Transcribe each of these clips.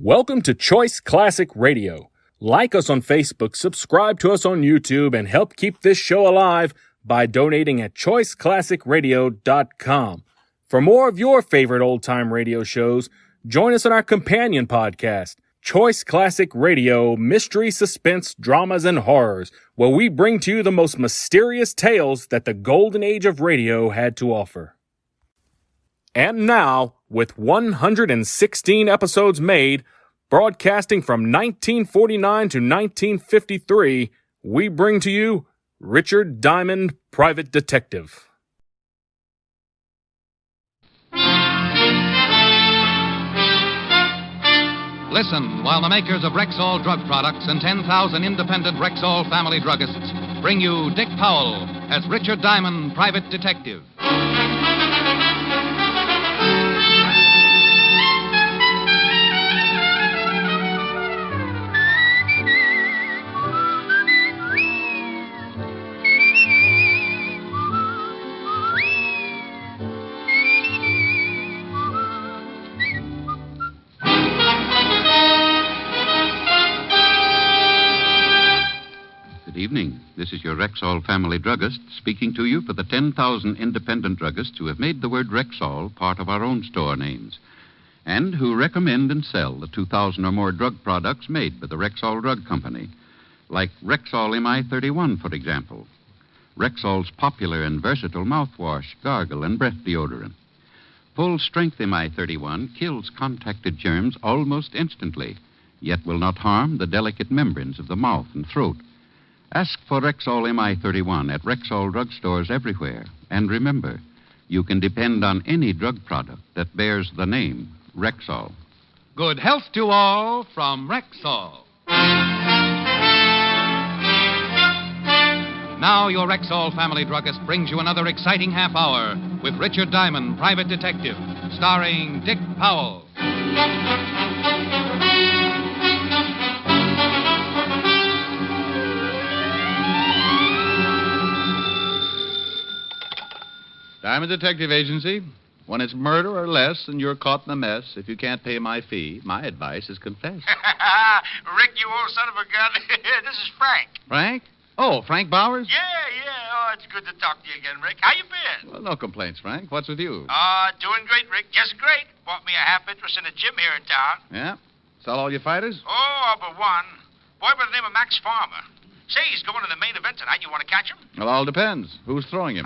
Welcome to Choice Classic Radio. Like us on Facebook, subscribe to us on YouTube, and help keep this show alive by donating at choiceclassicradio.com. For more of your favorite old-time radio shows, join us on our companion podcast, Choice Classic Radio, Mystery, Suspense, Dramas, and Horrors, where we bring to you the most mysterious tales that the golden age of radio had to offer. And now, with 116 episodes made, broadcasting from 1949 to 1953, we bring to you Richard Diamond, Private Detective. Listen while the makers of Rexall drug products and 10,000 independent Rexall family druggists bring you Dick Powell as Richard Diamond, Private Detective. Good evening. This is your Rexall family druggist speaking to you for the 10,000 independent druggists who have made the word Rexall part of our own store names and who recommend and sell the 2,000 or more drug products made by the Rexall Drug Company, like Rexall MI-31, for example, Rexall's popular and versatile mouthwash, gargle, and breath deodorant. Full-strength MI-31 kills contacted germs almost instantly, yet will not harm the delicate membranes of the mouth and throat. Ask for Rexall MI-31 at Rexall drugstores everywhere. And remember, you can depend on any drug product that bears the name Rexall. Good health to all from Rexall. Now your Rexall family druggist brings you another exciting half hour with Richard Diamond, Private Detective, starring Dick Powell. Diamond Detective Agency. When it's murder or less and you're caught in a mess, if you can't pay my fee, my advice is confess. Rick, you old son of a gun. This is Frank. Frank? Oh, Frank Bowers? Yeah. Oh, it's good to talk to you again, Rick. How you been? Well, no complaints, Frank. What's with you? Doing great, Rick. Just great. Bought me a half interest in a gym here in town. Yeah? Sell all your fighters? Oh, but one. Boy by the name of Max Farmer. Say, he's going to the main event tonight. You want to catch him? Well, all depends. Who's throwing him?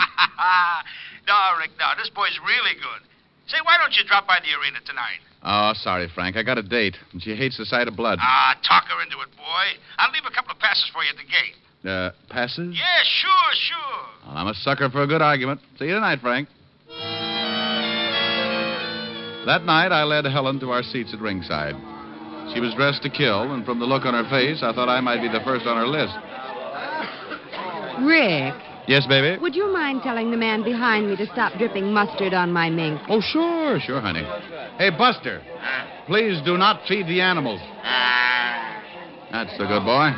No, Rick, no. This boy's really good. Say, why don't you drop by the arena tonight? Oh, sorry, Frank. I got a date, and she hates the sight of blood. Talk her into it, boy. I'll leave a couple of passes for you at the gate. Passes? Yeah, sure. Well, I'm a sucker for a good argument. See you tonight, Frank. That night, I led Helen to our seats at ringside. She was dressed to kill, and from the look on her face, I thought I might be the first on her list. Rick, Yes, baby? would you mind telling the man behind me to stop dripping mustard on my mink? Oh, sure, honey. Hey, Buster, please do not feed the animals. That's the good boy.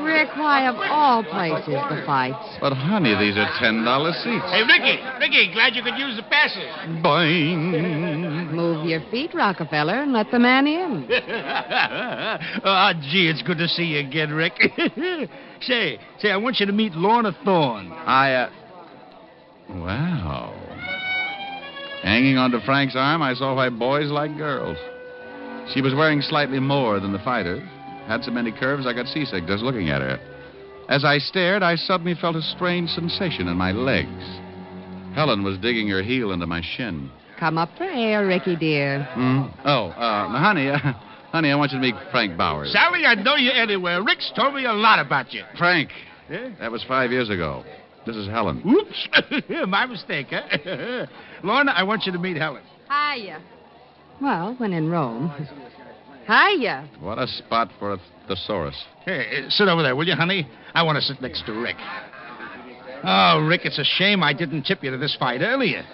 Rick, why of all places the fights? But, honey, these are $10 seats. Hey, Ricky, glad you could use the passes. Boing. Move your feet, Rockefeller, and let the man in. Gee, it's good to see you again, Rick. Say, I want you to meet Lorna Thorne. Wow. Hanging onto Frank's arm, I saw why boys like girls. She was wearing slightly more than the fighters. Had so many curves I got seasick just looking at her. As I stared, I suddenly felt a strange sensation in my legs. Helen was digging her heel into my shin. Come up for air, Ricky, dear. Honey, I want you to meet Frank Bowers. Sally, I'd know you anywhere. Rick's told me a lot about you. Frank. Yeah? That was 5 years ago. This is Helen. Oops. My mistake, huh? Lorna, I want you to meet Helen. Hiya. Well, when in Rome. Hiya. What a spot for a thesaurus. Hey, sit over there, will you, honey? I want to sit next to Rick. Oh, Rick, it's a shame I didn't tip you to this fight earlier.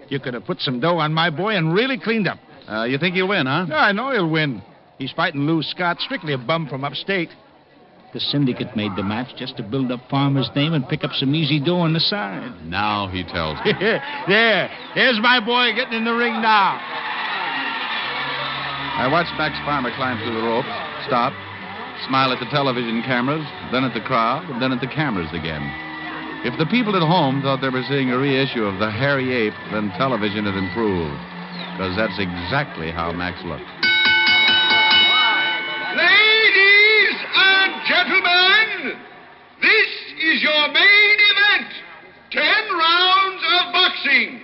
You could have put some dough on my boy and really cleaned up. You think he'll win, huh? Yeah, I know he'll win. He's fighting Lou Scott, strictly a bum from upstate. The syndicate made the match just to build up Farmer's name and pick up some easy dough on the side. Now he tells me. There's my boy getting in the ring now. I watched Max Farmer climb through the ropes, stop, smile at the television cameras, then at the crowd, and then at the cameras again. If the people at home thought they were seeing a reissue of The Hairy Ape, then television had improved. Because that's exactly how Max looked. Ladies and gentlemen, this is your main event. 10 rounds of boxing.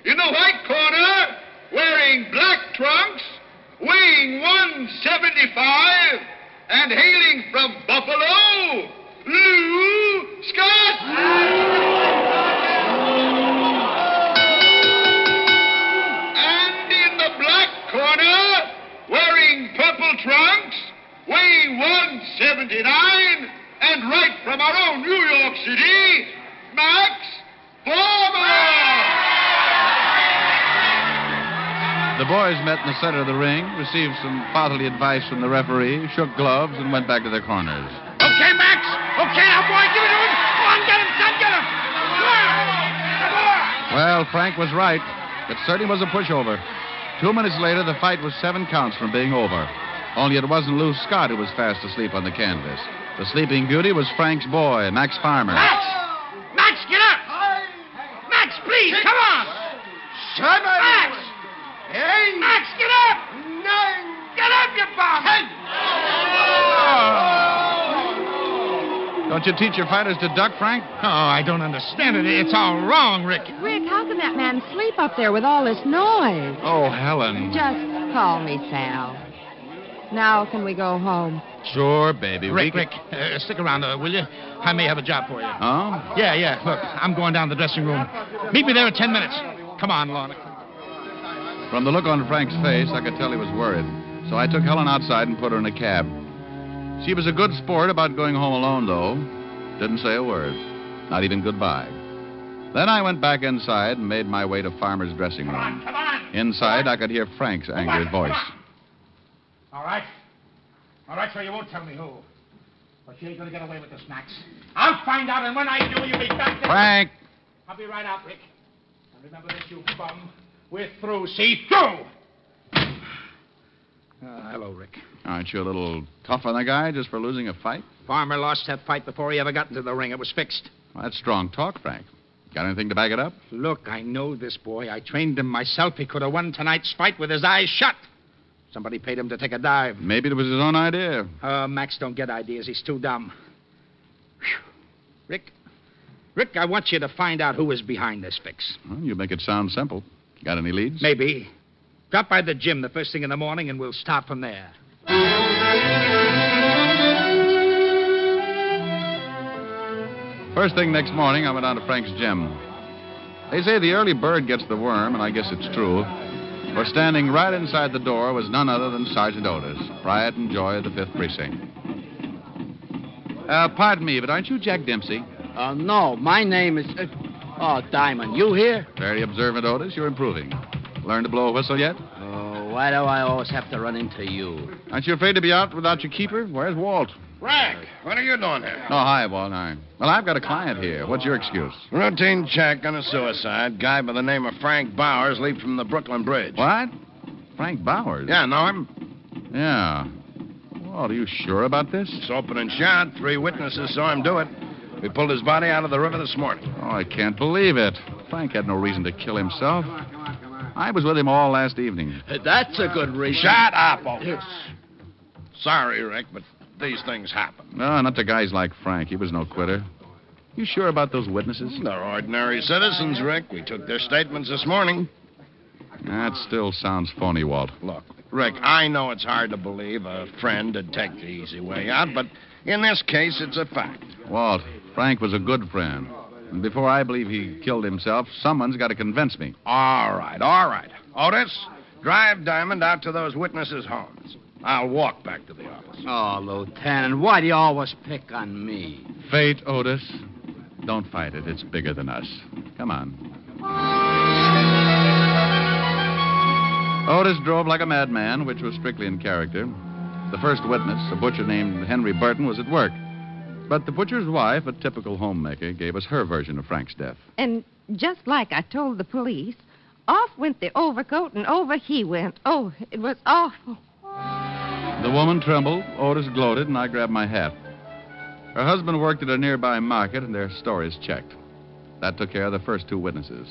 In the white corner, wearing black trunks, weighing 175, and hailing from Buffalo, Lou Scott. And in the black corner, wearing purple trunks, weighing 179, and right from our own New York City, Max Farmer. The boys met in the center of the ring, received some fatherly advice from the referee, shook gloves, and went back to their corners. Okay, Max. Okay, now, boy, give it to him. Come on, get him, son, get him. Come on. Well, Frank was right. It certainly was a pushover. 2 minutes later, the fight was 7 counts from being over. Only it wasn't Lou Scott who was fast asleep on the canvas. The sleeping beauty was Frank's boy, Max Farmer. Max! Max, get up! Max, please, come on! 7. Max! 8. Max, get up! 9. Get up, you bum! 10. Don't you teach your fighters to duck, Frank? Oh, I don't understand it. It's all wrong, Rick. Rick, how can that man sleep up there with all this noise? Oh, Helen. Just call me Sal. Now can we go home? Sure, baby. Rick, stick around, will you? I may have a job for you. Oh? Yeah. Look, I'm going down to the dressing room. Meet me there in 10 minutes. Come on, Lorna. From the look on Frank's face, I could tell he was worried. So I took Helen outside and put her in a cab. She was a good sport about going home alone, though. Didn't say a word. Not even goodbye. Then I went back inside and made my way to Farmer's dressing room. Come on. Inside, I could hear Frank's angry voice. All right, so you won't tell me who. But you ain't gonna get away with this, Max. I'll find out, and when I do, you'll be back there. Frank! I'll be right out, Rick. And remember this, you bum. We're through. See, through! Hello, Rick. Aren't you a little tough on the guy just for losing a fight? Farmer lost that fight before he ever got into the ring. It was fixed. Well, that's strong talk, Frank. Got anything to back it up? Look, I know this boy. I trained him myself. He could have won tonight's fight with his eyes shut. Somebody paid him to take a dive. Maybe it was his own idea. Max don't get ideas. He's too dumb. Whew. Rick, I want you to find out who is behind this fix. Well, you make it sound simple. Got any leads? Maybe. Drop by the gym the first thing in the morning, and we'll start from there. First thing next morning, I went down to Frank's gym. They say the early bird gets the worm, and I guess it's true. For standing right inside the door was none other than Sergeant Otis, pride and joy of the 5th Precinct. Pardon me, but aren't you Jack Dempsey? No, my name is... Diamond, you here? Very observant, Otis. You're improving. Learned to blow a whistle yet? Oh, why do I always have to run into you? Aren't you afraid to be out without your keeper? Where's Walt? Frank, what are you doing here? Oh, hi, Walt. Hi. Well, I've got a client here. What's your excuse? Routine check on a suicide. Guy by the name of Frank Bowers leaped from the Brooklyn Bridge. What? Frank Bowers? Yeah, know him? Yeah. Walt, are you sure about this? It's open and shut. 3 witnesses saw him do it. We pulled his body out of the river this morning. Oh, I can't believe it. Frank had no reason to kill himself. I was with him all last evening. That's a good reason. Shut up, Otis. Sorry, Rick, but these things happen. No, not to guys like Frank. He was no quitter. You sure about those witnesses? They're ordinary citizens, Rick. We took their statements this morning. That still sounds phony, Walt. Look, Rick, I know it's hard to believe a friend would take the easy way out, but in this case, it's a fact. Walt, Frank was a good friend. And before I believe he killed himself, someone's got to convince me. All right. Otis, drive Diamond out to those witnesses' homes. I'll walk back to the office. Oh, Lieutenant, why do you always pick on me? Fate, Otis. Don't fight it. It's bigger than us. Come on. Otis drove like a madman, which was strictly in character. The first witness, a butcher named Henry Burton, was at work. But the butcher's wife, a typical homemaker, gave us her version of Frank's death. And just like I told the police, off went the overcoat and over he went. Oh, it was awful. The woman trembled, Otis gloated, and I grabbed my hat. Her husband worked at a nearby market, and their stories checked. That took care of the first two witnesses.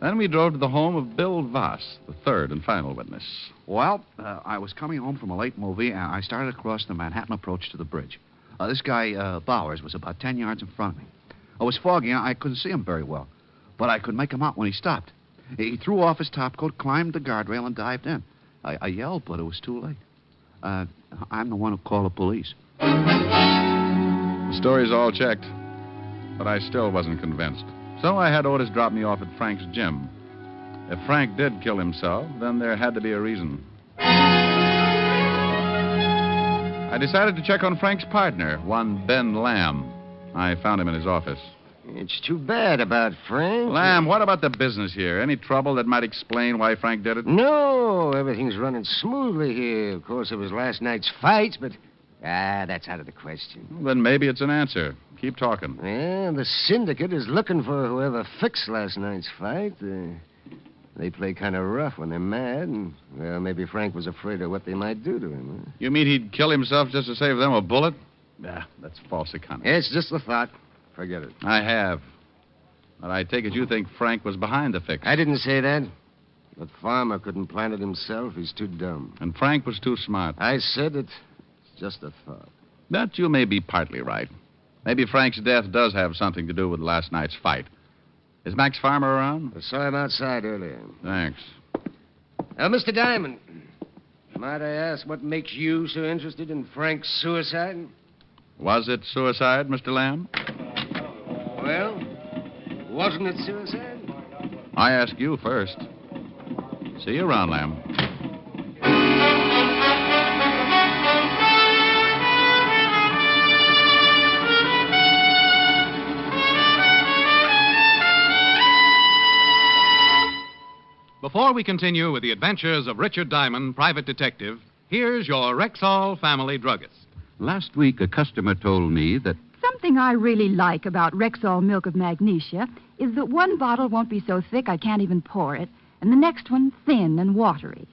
Then we drove to the home of Bill Voss, the third and final witness. Well, I was coming home from a late movie, and I started across the Manhattan approach to the bridge. This guy, Bowers, was about 10 yards in front of me. It was foggy, and I couldn't see him very well. But I could make him out when he stopped. He threw off his topcoat, climbed the guardrail, and dived in. I yelled, but it was too late. I'm the one who called the police. The stories all checked, but I still wasn't convinced. So I had Otis drop me off at Frank's gym. If Frank did kill himself, then there had to be a reason. I decided to check on Frank's partner, one Ben Lamb. I found him in his office. It's too bad about Frank. Lamb, what about the business here? Any trouble that might explain why Frank did it? No, everything's running smoothly here. Of course, it was last night's fight, but that's out of the question. Well, then maybe it's an answer. Keep talking. Yeah, the syndicate is looking for whoever fixed last night's fight. They play kind of rough when they're mad, and, well, maybe Frank was afraid of what they might do to him. Huh? You mean he'd kill himself just to save them a bullet? That's false economy. It's just a thought. Forget it. I have. But I take it you think Frank was behind the fix. I didn't say that. But Farmer couldn't plan it himself. He's too dumb. And Frank was too smart. I said it's just a thought. That you may be partly right. Maybe Frank's death does have something to do with last night's fight. Is Max Farmer around? I saw him outside earlier. Thanks. Mr. Diamond, might I ask what makes you so interested in Frank's suicide? Was it suicide, Mr. Lamb? Well, wasn't it suicide? I ask you first. See you around, Lamb. Before we continue with the adventures of Richard Diamond, private detective, here's your Rexall family druggist. Last week, a customer told me that something I really like about Rexall Milk of Magnesia is that one bottle won't be so thick I can't even pour it, and the next one thin and watery.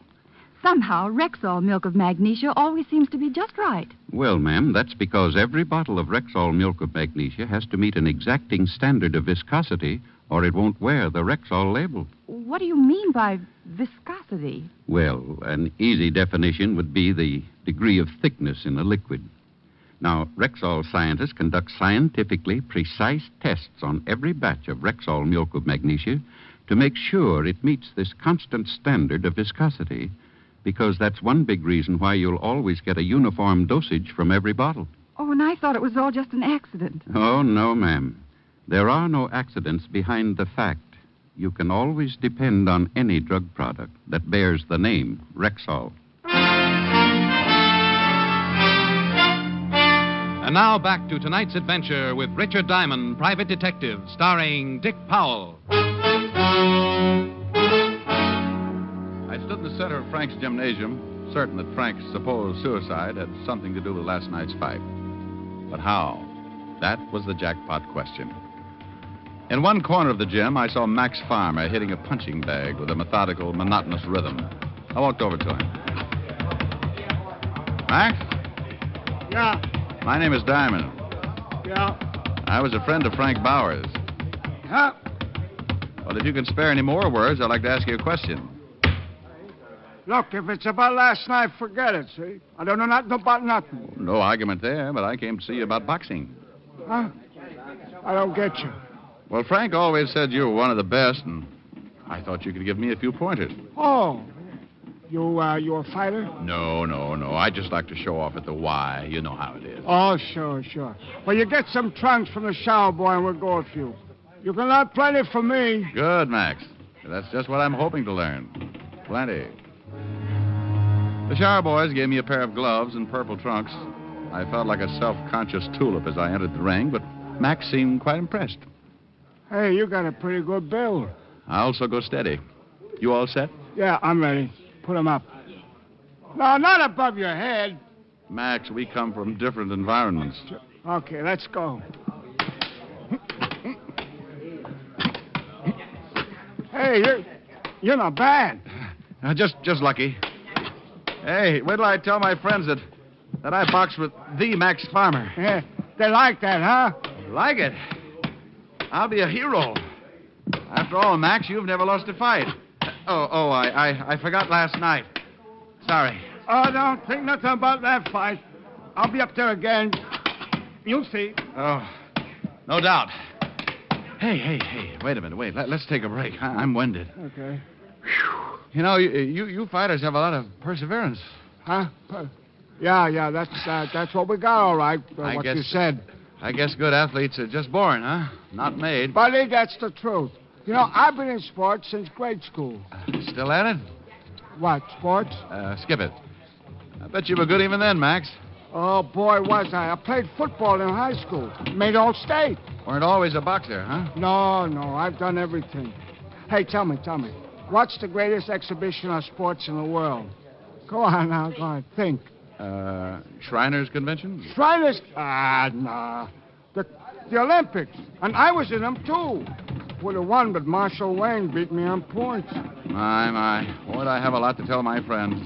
Somehow, Rexall Milk of Magnesia always seems to be just right. Well, ma'am, that's because every bottle of Rexall Milk of Magnesia has to meet an exacting standard of viscosity, or it won't wear the Rexall label. What do you mean by viscosity? Well, an easy definition would be the degree of thickness in a liquid. Now, Rexall scientists conduct scientifically precise tests on every batch of Rexall Milk of Magnesia to make sure it meets this constant standard of viscosity, because that's one big reason why you'll always get a uniform dosage from every bottle. Oh, and I thought it was all just an accident. Oh, no, ma'am. There are no accidents behind the fact. You can always depend on any drug product that bears the name Rexall. And now back to tonight's adventure with Richard Diamond, private detective, starring Dick Powell. I stood in the center of Frank's gymnasium, certain that Frank's supposed suicide had something to do with last night's fight. But how? That was the jackpot question. In one corner of the gym, I saw Max Farmer hitting a punching bag with a methodical, monotonous rhythm. I walked over to him. Max? Yeah. My name is Diamond. Yeah. I was a friend of Frank Bowers. Huh? Well, if you can spare any more words, I'd like to ask you a question. Look, if it's about last night, forget it, see? I don't know nothing about nothing. No argument there, but I came to see you about boxing. Huh? I don't get you. Well, Frank always said you were one of the best, and I thought you could give me a few pointers. Oh. You a fighter? No. I just like to show off at the Y. You know how it is. Oh, sure. Well, you get some trunks from the shower boy, and we'll go with you. You can learn plenty from me. Good, Max. That's just what I'm hoping to learn. Plenty. The shower boys gave me a pair of gloves and purple trunks. I felt like a self-conscious tulip as I entered the ring, but Max seemed quite impressed. Hey, you got a pretty good build. I also go steady. You all set? Yeah, I'm ready. Put 'em up. No, not above your head. Max, we come from different environments. Okay, let's go. Hey, You're not bad. Just lucky. Hey, wait till I tell my friends that I boxed with the Max Farmer. Yeah, they like that, huh? Like it? I'll be a hero. After all, Max, you've never lost a fight. I forgot last night. Sorry. Oh, don't think nothing about that fight. I'll be up there again. You'll see. Oh, no doubt. Hey, wait a minute. Wait, let's take a break. I'm winded. Okay. You know, you fighters have a lot of perseverance. Huh? Yeah, that's what we got, all right, what you said. I guess good athletes are just born, huh? Not made. Buddy, that's the truth. You know, I've been in sports since grade school. Still at it? What, sports? Skip it. I bet you were good even then, Max. Oh, boy, was I. I played football in high school. Made All-State. Weren't always a boxer, huh? No, I've done everything. Hey, tell me. What's the greatest exhibition of sports in the world? Go on now, go on. Think. Shriners Convention? Shriners? Nah. The Olympics. And I was in them, too. Would have won, but Marshall Wayne beat me on points. My. Boy, I have a lot to tell my friends.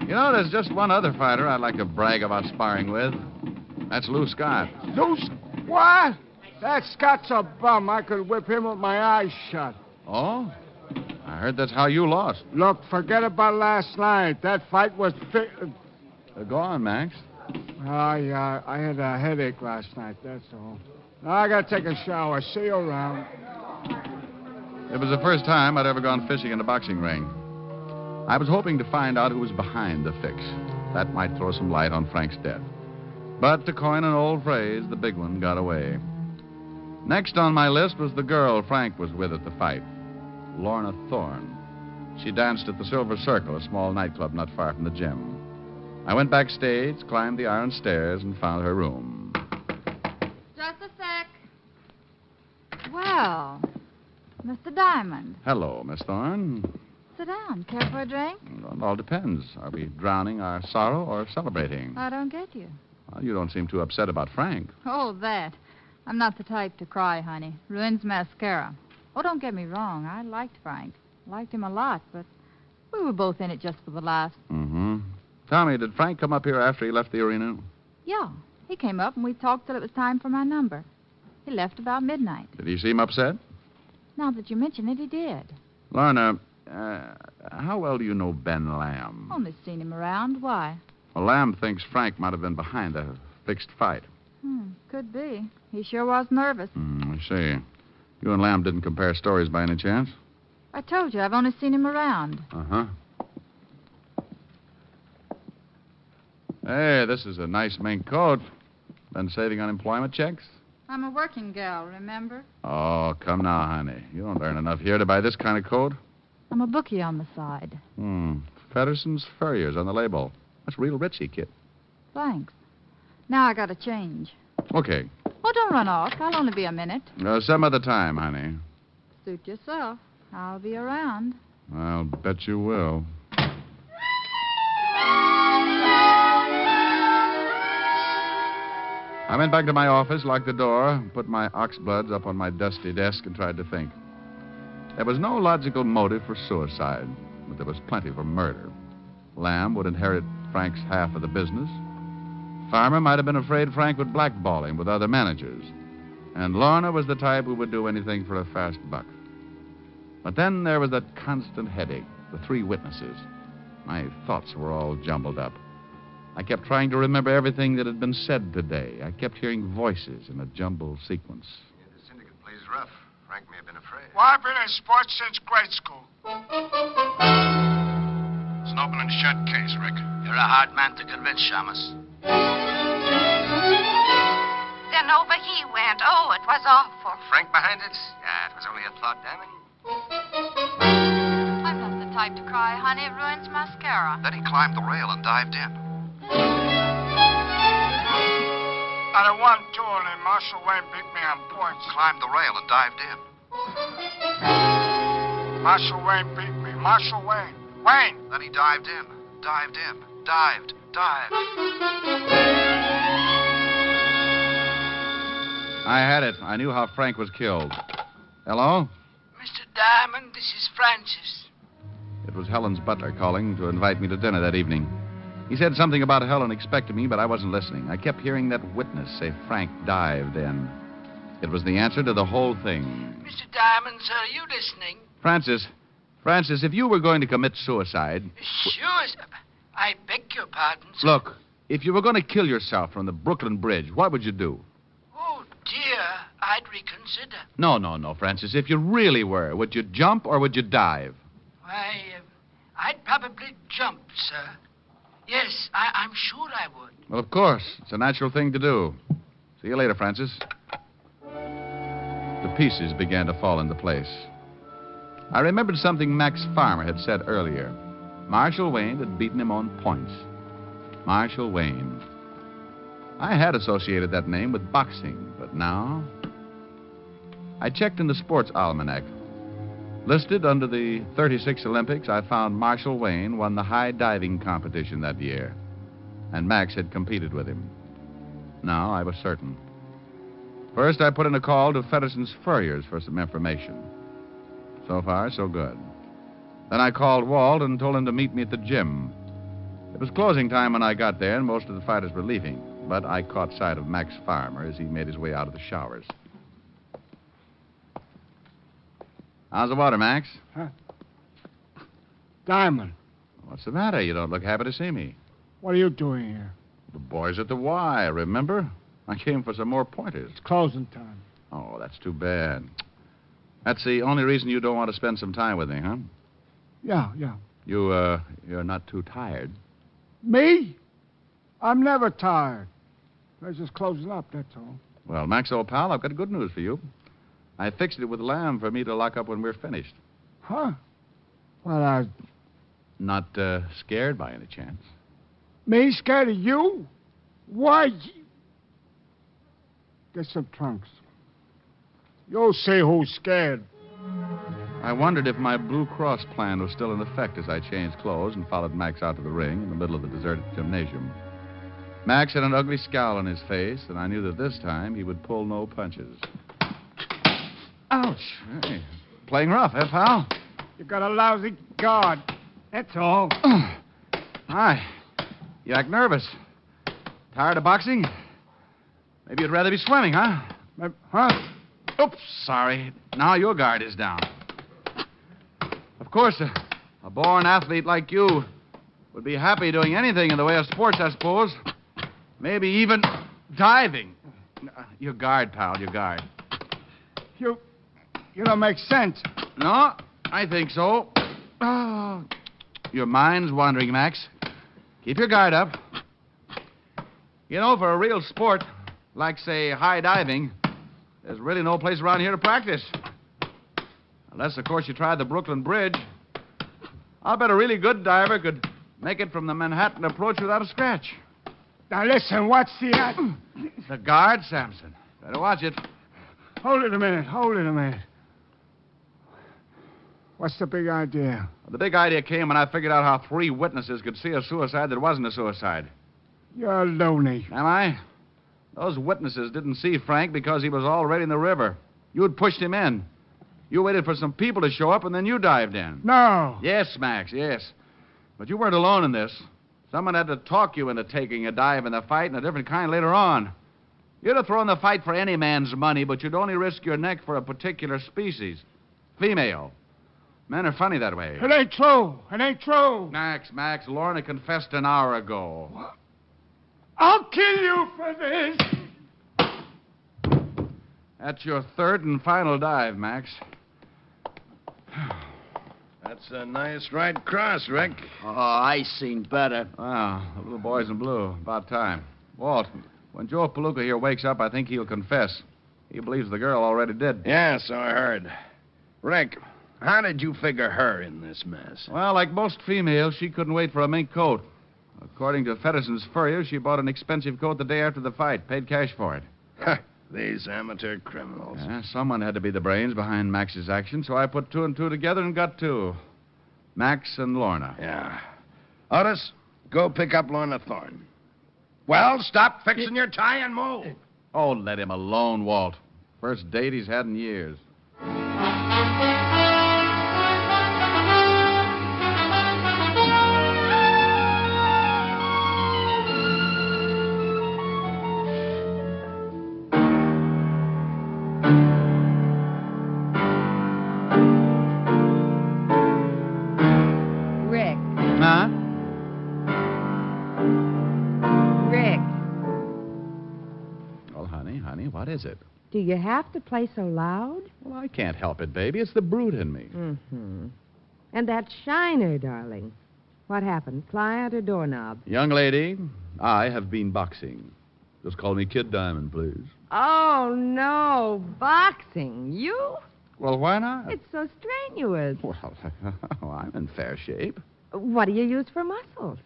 You know, there's just one other fighter I'd like to brag about sparring with. That's Lou Scott. What? That Scott's a bum. I could whip him with my eyes shut. Oh? I heard that's how you lost. Look, forget about last night. That fight was... Go on, Max. Yeah, I had a headache last night, that's all. Now I gotta take a shower. See you around. It was the first time I'd ever gone fishing in a boxing ring. I was hoping to find out who was behind the fix. That might throw some light on Frank's death. But to coin an old phrase, the big one got away. Next on my list was the girl Frank was with at the fight, Lorna Thorne. She danced at the Silver Circle, a small nightclub not far from the gym. I went backstage, climbed the iron stairs, and found her room. Just a sec. Well, Mr. Diamond. Hello, Miss Thorne. Sit down. Care for a drink? Well, it all depends. Are we drowning our sorrow or celebrating? I don't get you. Well, you don't seem too upset about Frank. Oh, that. I'm not the type to cry, honey. Ruins mascara. Oh, don't get me wrong. I liked Frank. Liked him a lot, but we were both in it just for the laughs. Mm-hmm. Tell me, did Frank come up here after he left the arena? Yeah. He came up and we talked till it was time for my number. He left about midnight. Did he seem upset? Now that you mention it, he did. Lorna, how well do you know Ben Lamb? Only seen him around. Why? Well, Lamb thinks Frank might have been behind the fixed fight. Could be. He sure was nervous. I see. You and Lamb didn't compare stories by any chance? I told you, I've only seen him around. Uh-huh. Hey, this is a nice mink coat. Been saving on employment checks? I'm a working gal, remember? Oh, come now, honey. You don't earn enough here to buy this kind of coat. I'm a bookie on the side. Fedderson's Furriers on the label. That's real richy, kid. Thanks. Now I gotta change. Okay. Oh, don't run off. I'll only be a minute. Some other time, honey. Suit yourself. I'll be around. I'll bet you will. I went back to my office, locked the door, put my oxbloods up on my dusty desk, and tried to think. There was no logical motive for suicide, but there was plenty for murder. Lamb would inherit Frank's half of the business. Farmer might have been afraid Frank would blackball him with other managers. And Lorna was the type who would do anything for a fast buck. But then there was that constant headache, the three witnesses. My thoughts were all jumbled up. I kept trying to remember everything that had been said today. I kept hearing voices in a jumbled sequence. The syndicate plays rough. Frank may have been afraid. Well, I've been in sports since grade school. It's an open and shut case, Rick. You're a hard man to convince, Shamus. Then over he went. Oh, it was awful. Frank behind it? Yeah, it was only a thought, Diamond. I'm not the type to cry, honey. It ruins mascara. Then he climbed the rail and dived in. I won 2, and Marshall Wayne beat me on points. Climbed the rail and dived in. Marshall Wayne beat me. Marshall Wayne. Wayne! Then he dived in. Dived in. Dived. I had it. I knew how Frank was killed. Hello? Mr. Diamond, this is Francis. It was Helen's butler calling to invite me to dinner that evening. He said something about Helen expecting me, but I wasn't listening. I kept hearing that witness say Frank dived in. It was the answer to the whole thing. Mr. Diamond, sir, are you listening? Francis, if you were going to commit suicide... Sure, sir. I beg your pardon, sir. Look, if you were going to kill yourself from the Brooklyn Bridge, what would you do? Oh, dear. I'd reconsider. No, Francis. If you really were, would you jump or would you dive? Why, I'd probably jump, sir. Yes, I'm sure I would. Well, of course. It's a natural thing to do. See you later, Francis. The pieces began to fall into place. I remembered something Max Farmer had said earlier. Marshall Wayne had beaten him on points. Marshall Wayne. I had associated that name with boxing, but now... I checked in the sports almanac. Listed under the 36 Olympics, I found Marshall Wayne won the high diving competition that year. And Max had competed with him. Now I was certain. First, I put in a call to Fedderson's Furriers for some information. So far, so good. Then I called Walt and told him to meet me at the gym. It was closing time when I got there, and most of the fighters were leaving. But I caught sight of Max Farmer as he made his way out of the showers. How's the water, Max? Huh? Diamond. What's the matter? You don't look happy to see me. What are you doing here? The boys at the Y, remember? I came for some more pointers. It's closing time. Oh, that's too bad. That's the only reason you don't want to spend some time with me, huh? Yeah. You're not too tired. Me? I'm never tired. They're just closing up, that's all. Well, Max, old pal, I've got good news for you. I fixed it with Lamb for me to lock up when we're finished. Huh? Well, Not scared by any chance? Me scared of you? Why? Get some trunks. You'll see who's scared. I wondered if my Blue Cross plan was still in effect as I changed clothes and followed Max out to the ring in the middle of the deserted gymnasium. Max had an ugly scowl on his face, and I knew that this time he would pull no punches. Ouch. Hey, playing rough, eh, pal? You got a lousy guard. That's all. Hi. You act nervous. Tired of boxing? Maybe you'd rather be swimming, huh? Huh? Oops, sorry. Now your guard is down. Of course, a born athlete like you would be happy doing anything in the way of sports, I suppose. Maybe even diving. Your guard, pal, your guard. You don't make sense. No, I think so. Oh, your mind's wandering, Max. Keep your guard up. You know, for a real sport, like, say, high diving, there's really no place around here to practice. Unless, of course, you tried the Brooklyn Bridge. I'll bet a really good diver could make it from the Manhattan approach without a scratch. Now, listen, what's the... The guard, Samson. Better watch it. Hold it a minute. What's the big idea? The big idea came when I figured out how 3 witnesses could see a suicide that wasn't a suicide. You're loony. Am I? Those witnesses didn't see Frank because he was already in the river. You had pushed him in. You waited for some people to show up, and then you dived in. No. Yes, Max, yes. But you weren't alone in this. Someone had to talk you into taking a dive in the fight, and a different kind later on. You'd have thrown the fight for any man's money, but you'd only risk your neck for a particular species. Female. Men are funny that way. It ain't true. Max, Lorna confessed an hour ago. What? I'll kill you for this. That's your 3rd and final dive, Max. That's a nice right cross, Rick. Oh, I seen better. Wow, the little boy's in blue. About time. Walt, when Joe Palooka here wakes up, I think he'll confess. He believes the girl already did. Yeah, so I heard. Rick, how did you figure her in this mess? Well, like most females, she couldn't wait for a mink coat. According to Fedderson's Furrier, she bought an expensive coat the day after the fight, paid cash for it. These amateur criminals. Yeah, someone had to be the brains behind Max's action, so I put 2 and 2 together and got 2. Max and Lorna. Yeah. Otis, go pick up Lorna Thorne. Well, stop fixing your tie and move. Oh, let him alone, Walt. First date he's had in years. honey. What is it? Do you have to play so loud? Well, I can't help it, baby. It's the brute in me. Mm-hmm. And that shiner, darling. What happened? Client or doorknob? Young lady, I have been boxing. Just call me Kid Diamond, please. Oh, no. Boxing? You? Well, why not? It's so strenuous. Well, I'm in fair shape. What do you use for muscles?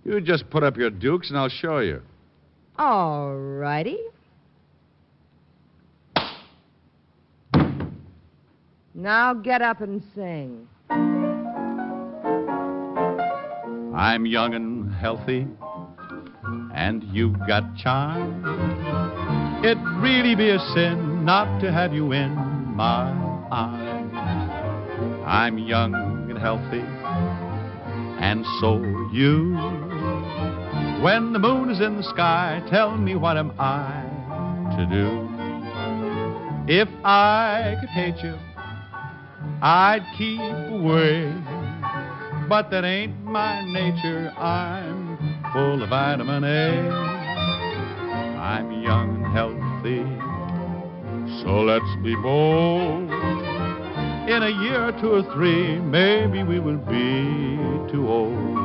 You just put up your dukes and I'll show you. All righty. Now get up and sing. I'm young and healthy, and you've got charm. It'd really be a sin not to have you in my arms. I'm young and healthy, and so are you. When the moon is in the sky, tell me what am I to do? If I could hate you, I'd keep away. But that ain't my nature. I'm full of vitamin A. I'm young and healthy, so let's be bold. In a year or 2 or 3, maybe we will be too old.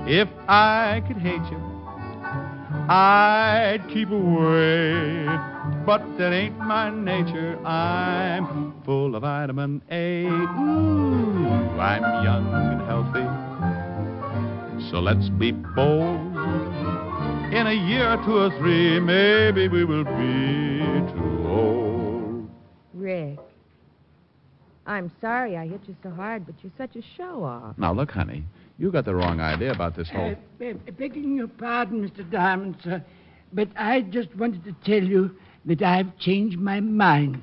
If I could hate you, I'd keep away. But that ain't my nature. I'm full of vitamin A. Ooh, I'm young and healthy, so let's be bold. In a year or 2 or 3, maybe we will be too old. Rick, I'm sorry I hit you so hard, but you're such a show-off. Now, look, honey, you got the wrong idea about this whole... Begging your pardon, Mr. Diamond, sir, but I just wanted to tell you that I've changed my mind.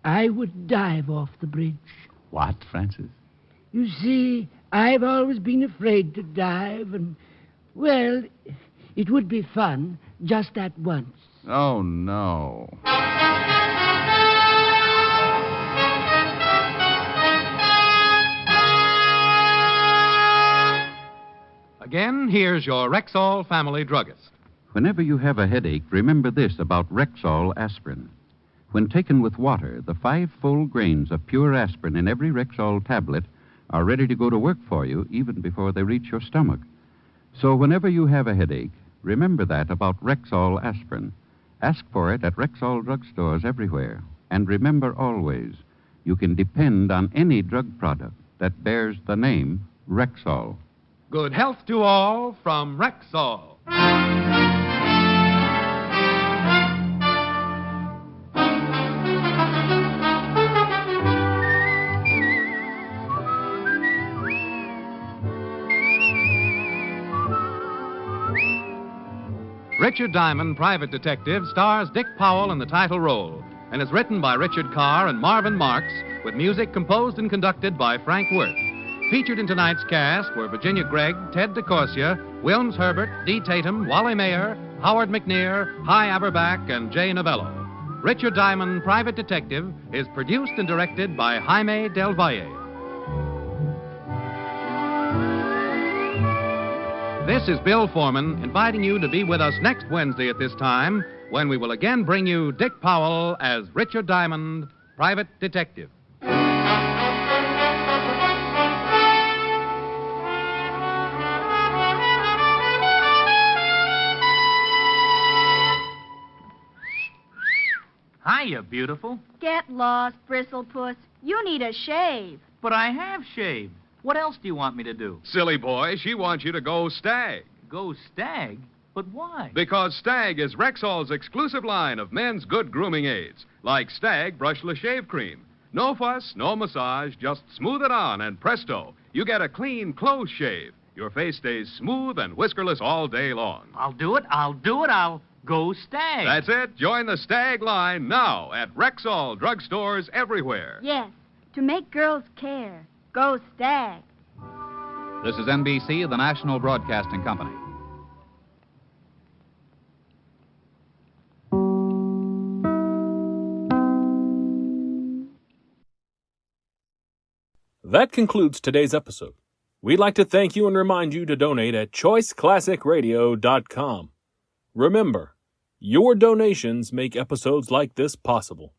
I would dive off the bridge. What, Francis? You see, I've always been afraid to dive, and, well, it would be fun just that once. Oh, no. Again, here's your Rexall family druggist. Whenever you have a headache, remember this about Rexall aspirin. When taken with water, the 5 full grains of pure aspirin in every Rexall tablet are ready to go to work for you even before they reach your stomach. So whenever you have a headache, remember that about Rexall aspirin. Ask for it at Rexall drugstores everywhere. And remember always, you can depend on any drug product that bears the name Rexall. Good health to all from Rexall. Richard Diamond, Private Detective, stars Dick Powell in the title role and is written by Richard Carr and Marvin Marks with music composed and conducted by Frank Worth. Featured in tonight's cast were Virginia Gregg, Ted DeCorsia, Wilms Herbert, Dee Tatum, Wally Mayer, Howard McNear, Hy Aberback, and Jay Novello. Richard Diamond, Private Detective, is produced and directed by Jaime Del Valle. This is Bill Foreman inviting you to be with us next Wednesday at this time when we will again bring you Dick Powell as Richard Diamond, Private Detective. Hiya, beautiful. Get lost, Bristlepuss. You need a shave. But I have shaved. What else do you want me to do? Silly boy, she wants you to go Stag. Go Stag? But why? Because Stag is Rexall's exclusive line of men's good grooming aids, like Stag Brushless Shave Cream. No fuss, no massage, just smooth it on, and presto, you get a clean, close shave. Your face stays smooth and whiskerless all day long. I'll do it. I'll go Stag. That's it. Join the Stag line now at Rexall drugstores everywhere. Yes, to make girls care. Go Stag. This is NBC, the National Broadcasting Company. That concludes today's episode. We'd like to thank you and remind you to donate at choiceclassicradio.com. Remember, Your donations make episodes like this possible.